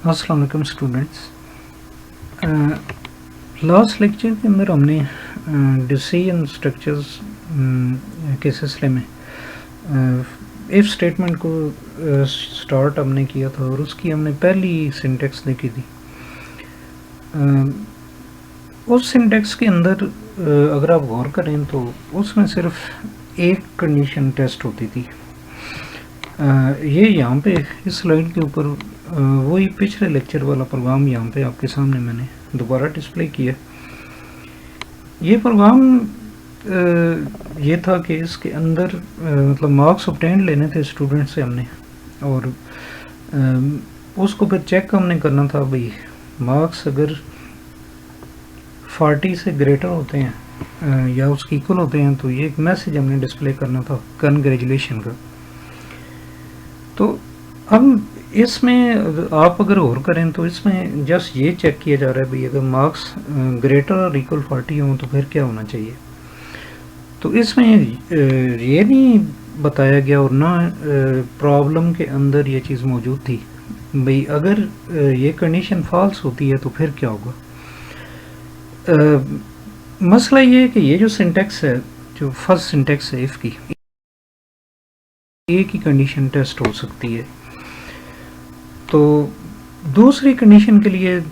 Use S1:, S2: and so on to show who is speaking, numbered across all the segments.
S1: अस्सलाम वालेकुम students. Last lecture के अंदर हमने डिसीजन स्ट्रक्चर्स के सिलसिले में इफ स्टेटमेंट को स्टार्ट हमने किया था और उसकी हमने पहली सिंटेक्स देखी थी। उस सिंटेक्स के अंदर अगर आप गौर करें तो उसमें सिर्फ एक कंडीशन टेस्ट होती थी। ये यहाँ पे इस स्लाइड के ऊपर वही पिछले लेक्चर वाला प्रोग्राम यहाँ पे आपके सामने मैंने दोबारा डिस्प्ले किया। ये प्रोग्राम ये था कि इसके अंदर मतलब मार्क्स ऑब्टेन लेने थे स्टूडेंट से हमने, और उसको फिर चेक हमने करना था भाई मार्क्स अगर 40 से ग्रेटर होते हैं या उसके इक्वल होते हैं तो ये एक मैसेज हमने डिस्प्ले करना था कंग्रेचुलेशन का। तो अब इसमें आप अगर और करें तो इसमें जस्ट ये चेक किया जा रहा है भाई अगर मार्क्स ग्रेटर और इक्वल 40 हों तो फिर क्या होना चाहिए। तो इसमें ये नहीं बताया गया और ना प्रॉब्लम के अंदर ये चीज़ मौजूद थी भाई अगर ये कंडीशन फॉल्स होती है तो फिर क्या होगा। मसला ये है कि ये जो सिंटेक्स है, जो फर्स्ट सिंटेक्स है इफ़ की, एक ही कंडीशन टेस्ट हो सकती है। तो दूसरी कंडीशन के लिए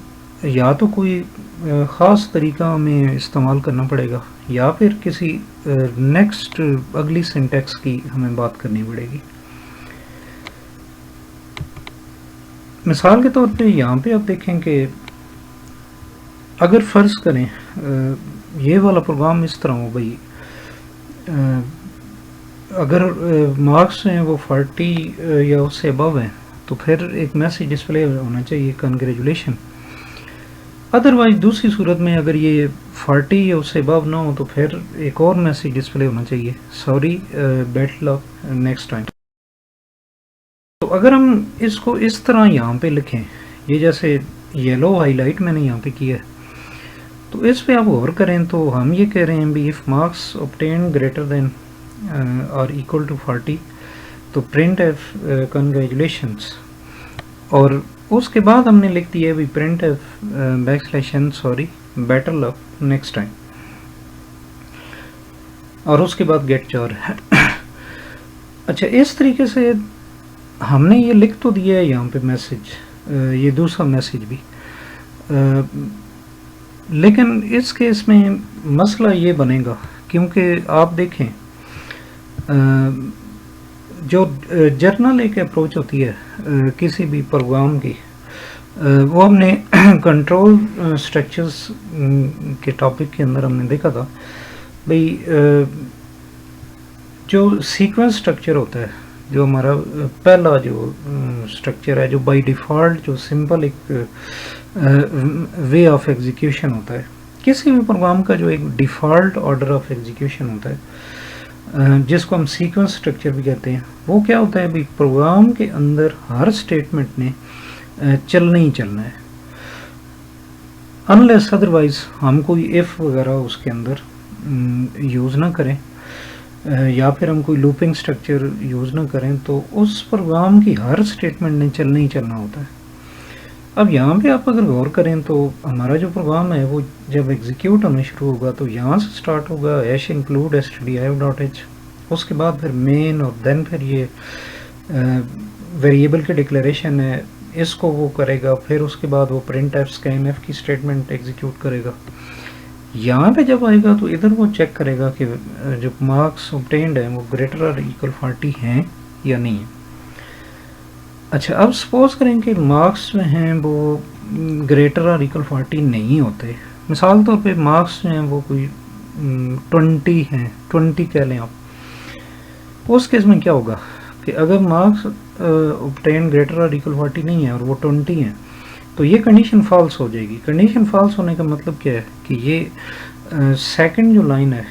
S1: या तो कोई ख़ास तरीका हमें इस्तेमाल करना पड़ेगा या फिर किसी नेक्स्ट अगली सिंटेक्स की हमें बात करनी पड़ेगी। मिसाल के तौर पे यहाँ पे आप देखें कि अगर फ़र्ज़ करें ये वाला प्रोग्राम इस तरह हो भाई अगर मार्क्स हैं वो 40 या उससे अबव हैं तो फिर एक मैसेज डिस्प्ले होना चाहिए कंग्रेचुलेशन। अदरवाइज दूसरी सूरत में अगर ये 40 या उससे अबव ना हो तो फिर एक और मैसेज डिस्प्ले होना चाहिए sorry better luck next time. तो अगर हम इसको इस तरह यहाँ पे लिखें, ये जैसे येलो हाईलाइट मैंने यहाँ पे किया है, तो इस पे आप गौर करें तो हम ये कह रहे हैं भी if marks obtain greater than और इक्वल टू 40 तो प्रिंट एफ कंग्रेचुलेशंस, और उसके बाद हमने लिख दिया है भी print F backslash sorry better luck next time, और उसके बाद गेट जार है। अच्छा, इस तरीके से हमने ये लिख तो दिया है यहाँ पे मैसेज, ये दूसरा मैसेज भी, लेकिन इस केस में मसला ये बनेगा क्योंकि आप देखें जो जर्नल एक अप्रोच होती है किसी भी प्रोग्राम की, वो हमने कंट्रोल स्ट्रक्चर्स के टॉपिक के अंदर हमने देखा था भाई जो सीक्वेंस स्ट्रक्चर होता है, जो हमारा पहला जो स्ट्रक्चर है जो बाय डिफ़ॉल्ट जो सिंपल एक वे ऑफ एग्जीक्यूशन होता है, किसी भी प्रोग्राम का जो एक डिफ़ॉल्ट ऑर्डर ऑफ एग्जीक्यूशन होता है जिसको हम सीक्वेंस स्ट्रक्चर भी कहते हैं, वो क्या होता है भाई प्रोग्राम के अंदर हर स्टेटमेंट ने चलना ही चलना है अनलेस अदरवाइज हम कोई इफ़ वगैरह उसके अंदर यूज़ ना करें या फिर हम कोई लूपिंग स्ट्रक्चर यूज़ ना करें तो उस प्रोग्राम की हर स्टेटमेंट ने चलना ही चलना होता है। अब यहाँ पे आप अगर गौर करें तो हमारा जो प्रोग्राम है वो जब एग्जीक्यूट होना शुरू होगा तो यहाँ से स्टार्ट होगा हैश इंक्लूड stdio.h, उसके बाद फिर मेन और देन फिर ये वेरिएबल की डिक्लेरेशन है इसको वो करेगा, फिर उसके बाद वो प्रिंट एफ स्कैन एफ की स्टेटमेंट एग्जीक्यूट करेगा। यहाँ पे जब आएगा तो इधर वो चेक करेगा कि जो मार्क्स ऑब्टेन्ड है वो ग्रेटर और इक्वल 40 हैं या नहीं है। अच्छा, अब सपोज करें कि मार्क्स जो हैं वो ग्रेटर और इक्वल 40 नहीं होते, मिसाल तौर पे मार्क्स जो हैं वो कोई 20 हैं, 20 कह लें आप, उस केस में क्या होगा कि अगर मार्क्स ऑब्टेन ग्रेटर और इक्वल 40 नहीं है और वो 20 हैं तो ये कंडीशन फॉल्स हो जाएगी। कंडीशन फॉल्स होने का मतलब क्या है कि ये सेकंड जो लाइन है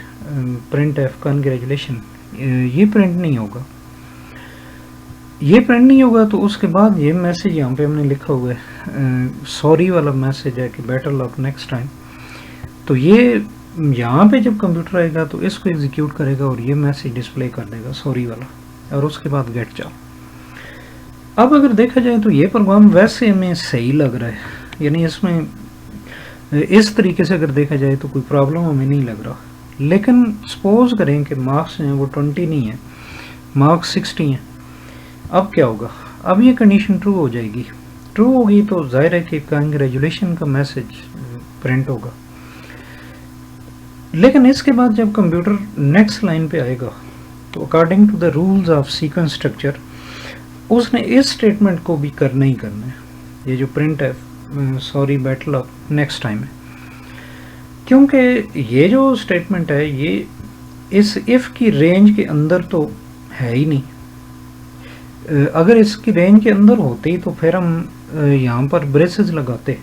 S1: प्रिंट एफ कंग्रेचुलेशन ये प्रिंट नहीं होगा, ये प्रिंट नहीं होगा। तो उसके बाद ये मैसेज यहाँ पे हमने लिखा हुआ है सॉरी वाला मैसेज है कि बेटर लक नेक्स्ट टाइम, तो ये यहाँ पे जब कंप्यूटर आएगा तो इसको एग्जीक्यूट करेगा और ये मैसेज डिस्प्ले कर देगा सॉरी वाला, और उसके बाद गेट जाओ। अब अगर देखा जाए तो ये प्रोग्राम वैसे हमें सही लग रहा है, यानी इसमें इस तरीके से अगर देखा जाए तो कोई प्रॉब्लम हमें नहीं लग रहा। लेकिन सपोज करें कि मार्क्स हैं वो 20 नहीं है, मार्क्स 60 हैं। अब क्या होगा, अब ये कंडीशन ट्रू हो जाएगी। ट्रू होगी तो जाहिर है कि कंग्रेचुलेशन का मैसेज प्रिंट होगा। लेकिन इसके बाद जब कंप्यूटर नेक्स्ट लाइन पे आएगा तो according to the rules of sequence structure उसने इस स्टेटमेंट को भी करना ही करना है, ये जो प्रिंट है sorry better luck next time है। क्योंकि ये जो स्टेटमेंट है ये इस इफ़ की रेंज के अंदर तो है ही नहीं। अगर इसकी रेंज के अंदर होती तो फिर हम यहाँ पर ब्रेसेस लगाते।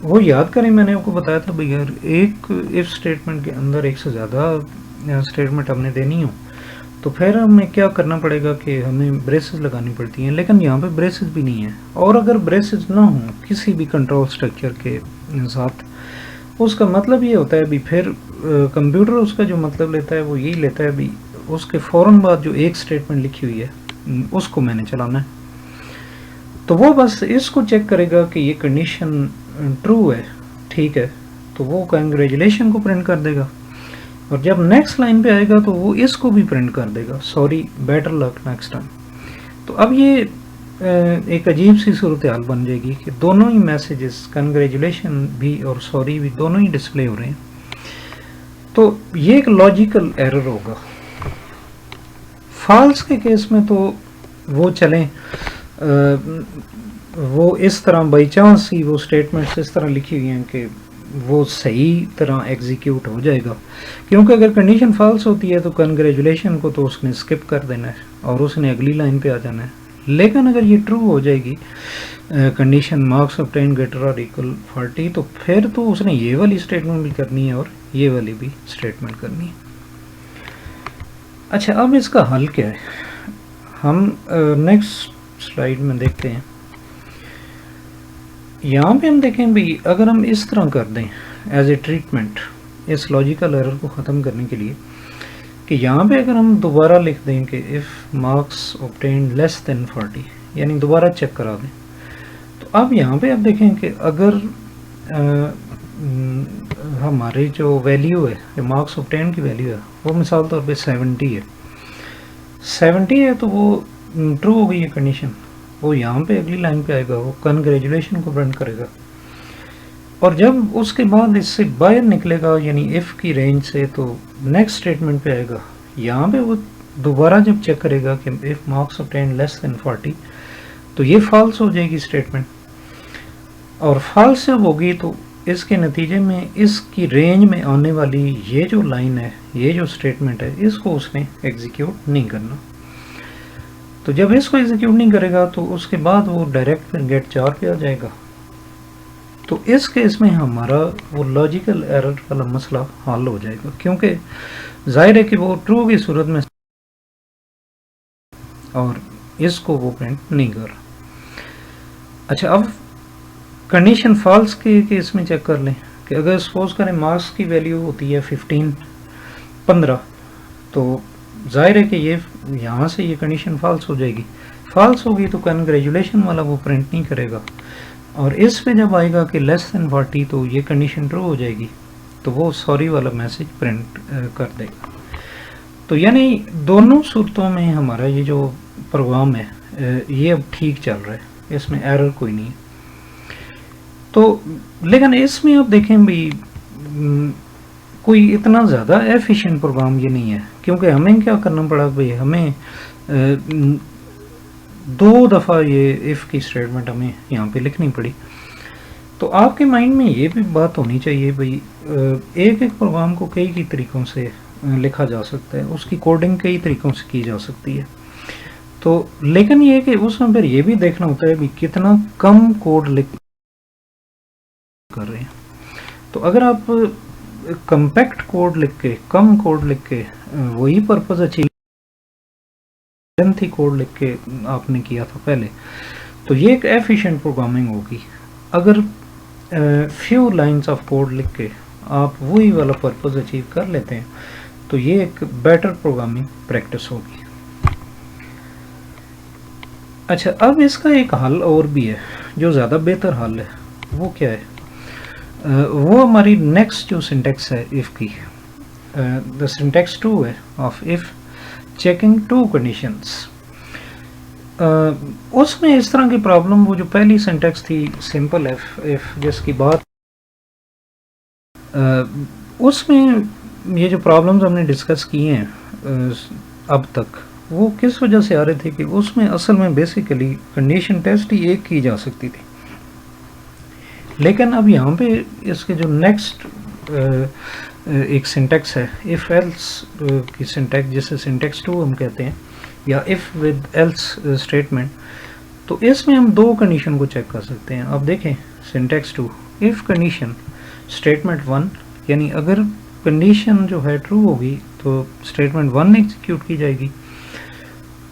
S1: वो याद करें मैंने आपको बताया था भैया एक इफ़ स्टेटमेंट के अंदर एक से ज़्यादा स्टेटमेंट हमने देनी हो तो फिर हमें क्या करना पड़ेगा कि हमें ब्रेसेस लगानी पड़ती हैं। लेकिन यहाँ पे ब्रेसेस भी नहीं है, और अगर ब्रेसेस ना हो किसी भी कंट्रोल स्ट्रक्चर के साथ उसका मतलब ये होता है भी फिर कंप्यूटर उसका जो मतलब लेता है वो यही लेता है भी उसके फ़ौरन बाद जो एक स्टेटमेंट लिखी हुई है उसको मैंने चलाना है। तो वो बस इसको चेक करेगा कि ये कंडीशन ट्रू है, ठीक है, तो वो कंग्रेचुलेशन को प्रिंट कर देगा। और जब नेक्स्ट लाइन पे आएगा तो वो इसको भी प्रिंट कर देगा, sorry better luck next time. तो अब ये एक अजीब सी सूरत हाल बन जाएगी कि दोनों ही मैसेजेस कंग्रेचुलेशन भी और सॉरी भी दोनों ही डिस्प्ले हो रहे हैं। तो ये एक लॉजिकल एरर होगा। फॉल्स के केस में तो वो चलें वो इस तरह बाई चांस ही वो स्टेटमेंट्स इस तरह लिखी हुई हैं कि वो सही तरह एग्जीक्यूट हो जाएगा। क्योंकि अगर कंडीशन फॉल्स होती है तो कंग्रेचुलेशन को तो उसने स्किप कर देना है और उसने अगली लाइन पे आ जाना है। लेकिन अगर ये ट्रू हो जाएगी कंडीशन मार्क्स ऑब्टेन ग्रेटर और इक्वल 40 तो फिर तो उसने ये वाली स्टेटमेंट भी करनी है और ये वाली भी स्टेटमेंट करनी है। अच्छा, अब इसका हल क्या है, हम नेक्स्ट स्लाइड में देखते हैं। यहाँ पे हम देखें भाई अगर हम इस तरह कर दें एज ए ट्रीटमेंट इस लॉजिकल एरर को ख़त्म करने के लिए कि यहाँ पे अगर हम दोबारा लिख दें कि if marks obtained less than 40 यानी दोबारा चेक करा दें, तो अब यहाँ पे आप देखें कि अगर हमारी जो वैल्यू है जो मार्क्स ऑब्टेन्ड की वैल्यू है वो मिसाल तौर पे 70 है, 70 है तो वो ट्रू हो गई है कंडीशन। वो यहाँ पे अगली लाइन पे आएगा, वो कंग्रेचुलेशन को प्रिंट करेगा। और जब उसके बाद इससे बाहर निकलेगा यानी इफ़ की रेंज से तो नेक्स्ट स्टेटमेंट पे आएगा। यहाँ पे वो दोबारा जब चेक करेगा कि if marks obtained less than 40 तो ये फॉल्स हो जाएगी स्टेटमेंट। और फॉल्स जब होगी तो इसके नतीजे में इसकी रेंज में आने वाली ये जो लाइन है, ये जो स्टेटमेंट है, इसको उसने एग्जीक्यूट नहीं करना। तो जब इसको एग्जीक्यूट नहीं करेगा तो उसके बाद वो डायरेक्ट फिर गेट 4 पे आ जाएगा। तो इस केस में हमारा वो लॉजिकल एरर वाला मसला हल हो जाएगा, क्योंकि जाहिर है कि वो ट्रू की सूरत में और इसको वो प्रिंट नहीं कर रहा। अच्छा, अब कंडीशन फॉल्स के केस में चेक कर लें कि अगर सपोज करें मार्क्स की वैल्यू होती है 15 तो जाहिर है कि ये यहाँ से ये कंडीशन फॉल्स हो जाएगी। फॉल्स होगी तो कंग्रेचुलेशन वाला वो प्रिंट नहीं करेगा, और इस पे जब आएगा कि लेस देन 40 तो ये कंडीशन ट्रू हो जाएगी, तो वो सॉरी वाला मैसेज प्रिंट कर देगा। तो यानी दोनों सूरतों में हमारा ये जो प्रोग्राम है ये अब ठीक चल रहा है, इसमें एरर कोई नहीं है। तो लेकिन इसमें आप देखें भी कोई इतना ज़्यादा एफिशिएंट प्रोग्राम ये नहीं है, क्योंकि हमें क्या करना पड़ा भाई, हमें 2 दफ़ा ये इफ़ की स्टेटमेंट हमें यहाँ पे लिखनी पड़ी। तो आपके माइंड में ये भी बात होनी चाहिए भाई एक एक प्रोग्राम को कई तरीक़ों से लिखा जा सकता है, उसकी कोडिंग कई तरीक़ों से की जा सकती है। तो लेकिन ये कि उसमें फिर ये भी देखना होता है भी कितना कम कोड लिख कर रहे हैं। तो अगर आप कम्पैक्ट कोड लिख के, कम कोड लिख के वही पर्पज़ अचीव थी कोड लिख के आपने किया था पहले, तो ये एक एफिशिएंट प्रोग्रामिंग होगी। अगर फ्यू लाइंस ऑफ कोड लिख के आप वही वाला पर्पज़ अचीव कर लेते हैं तो ये एक बेटर प्रोग्रामिंग प्रैक्टिस होगी। अच्छा, अब इसका एक हल और भी है जो ज़्यादा बेहतर हल है। वो क्या है? वो हमारी नेक्स्ट जो सिंटेक्स है इफ़ की, द सिंटेक्स 2 है of if checking to conditions. उसमें इस तरह की प्रॉब्लम, वो जो पहली सिंटेक्स थी सिंपल इफ़ जिसकी बात, उसमें ये जो प्रॉब्लम्स हमने डिस्कस किए हैं अब तक, वो किस वजह से आ रहे थे कि उसमें असल में बेसिकली कंडीशन टेस्ट ही एक की जा सकती थी। लेकिन अब यहाँ पे इसके जो नेक्स्ट एक सिंटेक्स है इफ़ एल्स की सिंटेक्स, जिसे सिंटेक्स 2 हम कहते हैं, या इफ़ विद एल्स स्टेटमेंट, तो इसमें हम दो कंडीशन को चेक कर सकते हैं। अब देखें सिंटेक्स 2, इफ़ कंडीशन स्टेटमेंट 1, यानी अगर कंडीशन जो है ट्रू होगी तो स्टेटमेंट 1 एग्जीक्यूट की जाएगी,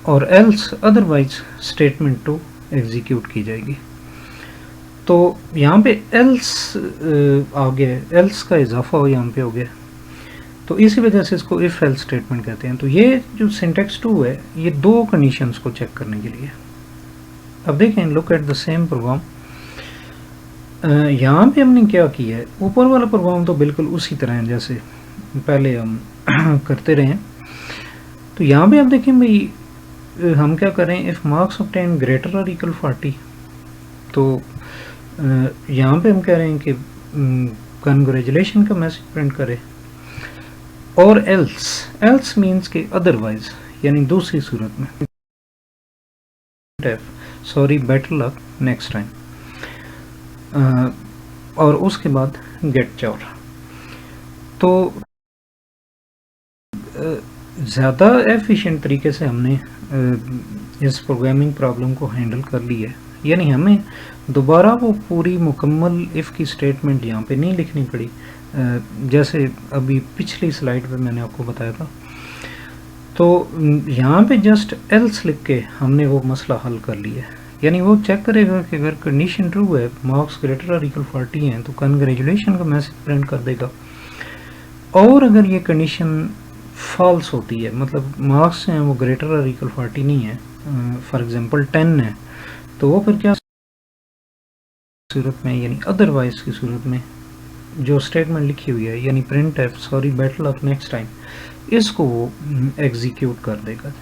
S1: और एल्स अदरवाइज स्टेटमेंट 2 एग्जीक्यूट की जाएगी। तो यहाँ पे एल्स आ गया, एल्स का इजाफा यहाँ पे हो गया, तो इसी वजह से इसको इफ़ एल्स स्टेटमेंट कहते हैं। तो ये जो सिंटेक्स 2 है, ये दो कंडीशंस को चेक करने के लिए। अब देखें, look at the same programme. यहाँ पे हमने क्या किया है, ऊपर वाला प्रोग्राम तो बिल्कुल उसी तरह है जैसे पहले हम करते रहे हैं। तो यहाँ पे आप देखें भाई, हम क्या करें, इफ़ मार्क्स ऑब्टेन ग्रेटर और इक्वल 40, तो यहाँ पे हम कह रहे हैं कि कंग्रेचुलेशन का मैसेज प्रिंट करें, और एल्स मीन्स के अदरवाइज, यानी दूसरी सूरत में, sorry better luck next time, और उसके बाद गेट चोर। तो ज़्यादा एफिशिएंट तरीके से हमने इस प्रोग्रामिंग प्रॉब्लम को हैंडल कर लिया है, यानी हमें दोबारा वो पूरी मुकम्मल इफ़ की स्टेटमेंट यहाँ पे नहीं लिखनी पड़ी, जैसे अभी पिछली स्लाइड पे मैंने आपको बताया था। तो यहाँ पे जस्ट एल्स लिख के हमने वो मसला हल कर लिया है, यानी वो चेक करेगा कि अगर कंडीशन ट्रू है, मार्क्स ग्रेटर और इक्वल 40 हैं, तो कंग्रेचुलेशन का मैसेज प्रिंट कर देगा। और अगर ये कंडीशन फॉल्स होती है, मतलब मार्क्स हैं वो ग्रेटर और इक्वल 40 नहीं है, फॉर एग्जांपल 10 है, तो वो फिर क्या सूरत में, यानी अदरवाइज की सूरत में जो स्टेटमेंट लिखी हुई है, यानी print F sorry better luck next time, इसको वो एग्जीक्यूट कर देगा।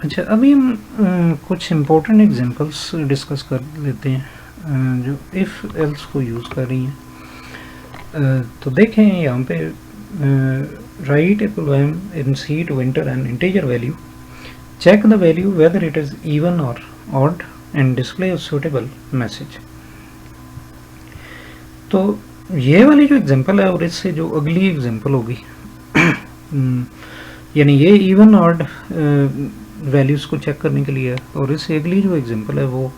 S1: अच्छा, अभी हम कुछ इम्पोर्टेंट एग्जांपल्स डिस्कस कर लेते हैं जो इफ़ एल्स को यूज़ कर रही हैं। तो देखें यहाँ पे, write a program in C to enter an integer value, check the value whether it is even or odd and display a suitable message। तो ये वाली जो एग्जांपल है और इससे जो अगली एग्जांपल होगी यानी ये इवन ऑड वैल्यूज़ को चेक करने के लिए है, और इससे अगली जो एग्जांपल है वो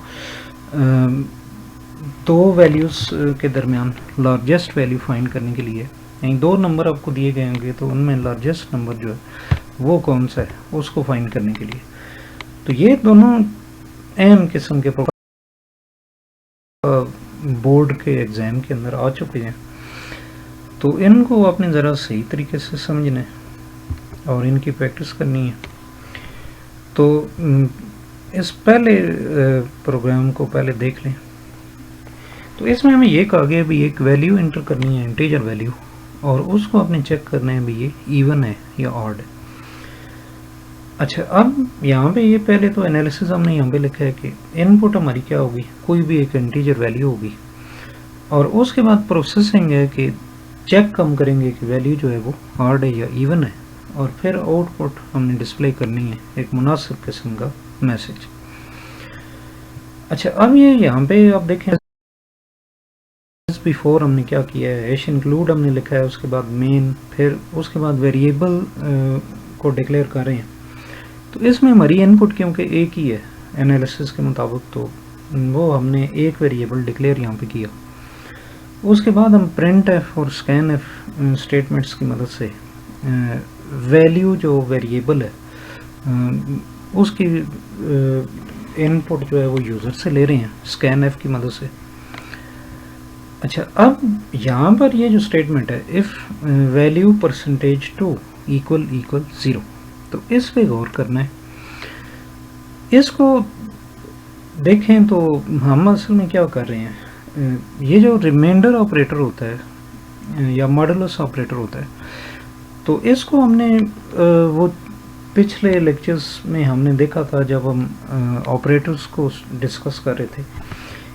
S1: दो वैल्यूज़ के दरमियान लार्जेस्ट वैल्यू फाइंड करने के लिए, यानी दो नंबर आपको दिए गए होंगे, तो उनमें लार्जेस्ट नंबर जो है वो कौन सा है उसको फाइंड करने के लिए। तो ये दोनों अहम किस्म के बोर्ड के एग्ज़ाम के अंदर आ चुके हैं, तो इनको आपने ज़रा सही तरीके से समझना है और इनकी प्रैक्टिस करनी है। तो इस पहले प्रोग्राम को पहले देख लें। तो इसमें हमें ये कहा गया भी एक वैल्यू एंटर करनी है, इंटीजर वैल्यू, और उसको आपने चेक करना है भी ये इवन है या ऑड है। अच्छा, अब यहाँ पे ये पहले तो एनालिसिस हमने यहाँ पे लिखा है कि इनपुट हमारी क्या होगी, कोई भी एक इंटीजर वैल्यू होगी, और उसके बाद प्रोसेसिंग है कि चेक हम करेंगे कि वैल्यू जो है वो ऑड है या इवन है, और फिर आउटपुट हमने डिस्प्ले करनी है एक मुनासिब किस्म का मैसेज। अच्छा, अब ये यहाँ पे आप देखें, बिफोर हमने क्या किया है, हैश इंक्लूड हमने लिखा है, उसके बाद मेन, फिर उसके बाद वेरिएबल को डिक्लेयर कर रहे हैं। तो इसमें हमारी इनपुट क्योंकि एक ही है एनालिसिस के मुताबिक, तो वो हमने एक वेरिएबल डिक्लेयर यहाँ पे किया। उसके बाद हम प्रिंट एफ और स्कैन एफ स्टेटमेंट्स की मदद से वैल्यू जो वेरिएबल है उसकी इनपुट जो है वो यूज़र से ले रहे हैं स्कैन एफ की मदद से। अच्छा, अब यहाँ पर ये जो स्टेटमेंट है इफ़ वैल्यू परसेंटेज 2 इक्वल 0, तो इस पे गौर करना है। इसको देखें तो हम असल में क्या कर रहे हैं, ये जो रिमाइंडर ऑपरेटर होता है या मॉडुलस ऑपरेटर होता है, तो इसको हमने वो पिछले लेक्चर्स में हमने देखा था जब हम ऑपरेटर्स को डिस्कस कर रहे थे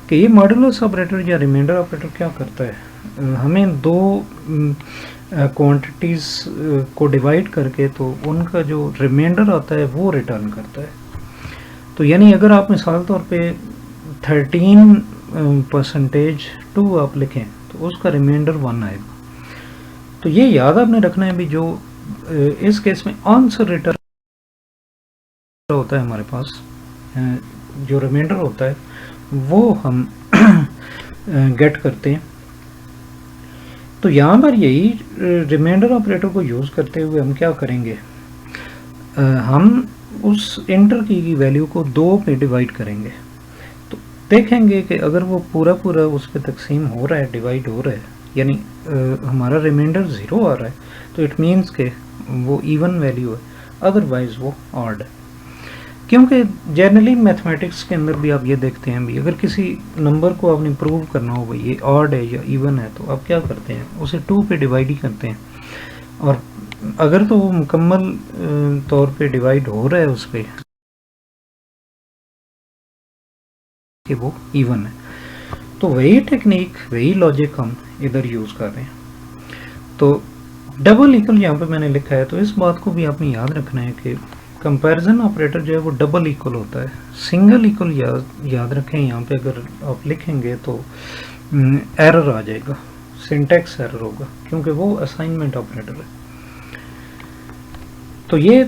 S1: कि ये मॉडुलस ऑपरेटर या रिमाइंडर ऑपरेटर क्या करता है, हमें दो क्वांटिटीज़ को डिवाइड करके तो उनका जो रिमाइंडर आता है वो रिटर्न करता है। तो यानी अगर आप मिसाल तौर पे 13% आप लिखें तो उसका रिमाइंडर 1 आएगा। तो ये याद आपने रखना है भी, जो इस केस में आंसर रिटर्न होता है हमारे पास, जो रिमाइंडर होता है वो हम गेट करते हैं। तो यहाँ पर यही रिमाइंडर ऑपरेटर को यूज़ करते हुए हम क्या करेंगे, हम उस इंटर की वैल्यू को 2 पे डिवाइड करेंगे। तो देखेंगे कि अगर वो पूरा उस पे तकसीम हो रहा है, डिवाइड हो रहा है, यानी हमारा रिमाइंडर 0 आ रहा है, तो इट मीन्स के वो इवन वैल्यू है, अदरवाइज़ वो ऑड है। क्योंकि जनरली मैथमेटिक्स के अंदर भी आप ये देखते हैं भी, अगर किसी नंबर को आपने प्रूव करना हो भाई ये ऑड है या इवन है, तो आप क्या करते हैं, उसे 2 पे डिवाइड ही करते हैं। और अगर तो वो मुकम्मल तौर पे डिवाइड हो रहा है उस पे कि वो इवन है, तो वही टेक्निक, वही लॉजिक हम इधर यूज़ कर रहे हैं। तो डबल इक्वल यहाँ पे मैंने लिखा है, तो इस बात को भी आपने याद रखना है कि कंपैरिजन ऑपरेटर जो है वो डबल इक्वल होता है। सिंगल इक्वल याद रखें, यहाँ पे अगर आप लिखेंगे तो एरर आ जाएगा, सिंटैक्स एरर होगा, क्योंकि वो असाइनमेंट ऑपरेटर है। तो ये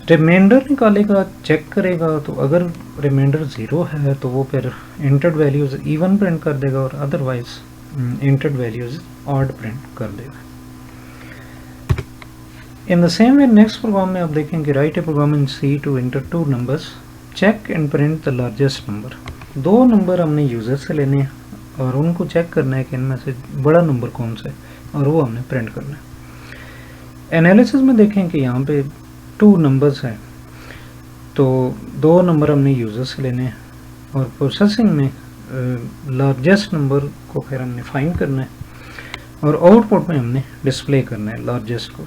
S1: रिमाइंडर निकालेगा, चेक करेगा, तो अगर रिमाइंडर 0 है तो वो फिर इंटर्ड वैल्यूज इवन प्रिंट कर देगा, और otherwise entered values odd print कर देगा। In the same way next program में आप देखेंगे, write a program in C to enter 2 numbers, check and print the largest number. 2 number हमने यूज़र से लेने हैं और उनको चेक करना है कि इनमें से बड़ा नंबर कौन सा है, और वो हमने प्रिंट करना है। एनालिसिस में देखें कि यहाँ पे 2 नंबर्स हैं, तो 2 नंबर हमने यूज़र से लेने हैं, और प्रोसेसिंग में लार्जेस्ट नंबर को फिर हमने फाइंड करना है, और आउटपुट में हमने डिस्प्ले करना है लार्जेस्ट को।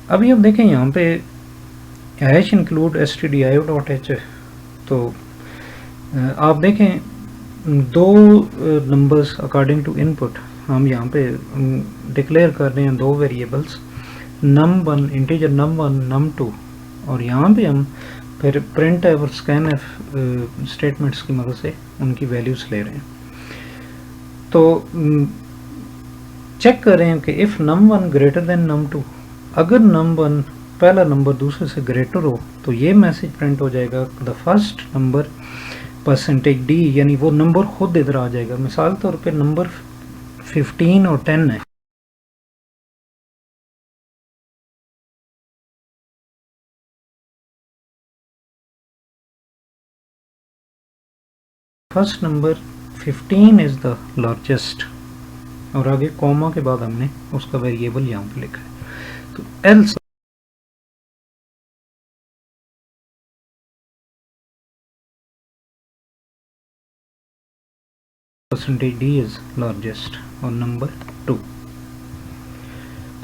S1: अभी अब देखें यहाँ पे हैश इंक्लूड stdio.h है, तो आप देखें 2 नंबर्स अकॉर्डिंग टू इनपुट हम यहाँ पे डिक्लेयर कर रहे हैं 2 variables, num1 integer num1 num2, और यहाँ पे हम फिर प्रिंट और स्कैन एफ स्टेटमेंट्स की मदद से उनकी वैल्यूज़ ले रहे हैं। तो चेक कर रहे हैं कि if num1 greater than num2, अगर num1 पहला नंबर दूसरे से ग्रेटर हो तो ये मैसेज प्रिंट हो जाएगा, the first number percentage D, यानी वो नंबर खुद इधर आ जाएगा। मिसाल तौर पे नंबर 15 और 10 है, first number 15 is the largest, और आगे कॉमा के बाद हमने उसका वेरिएबल यहाँ पे लिखा है। तो else percentage D is largest और नंबर 2।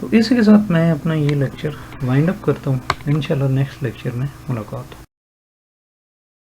S1: तो इसी के साथ मैं अपना ये लेक्चर वाइंड अप करता हूँ। इंशाल्लाह नेक्स्ट लेक्चर में मुलाकात।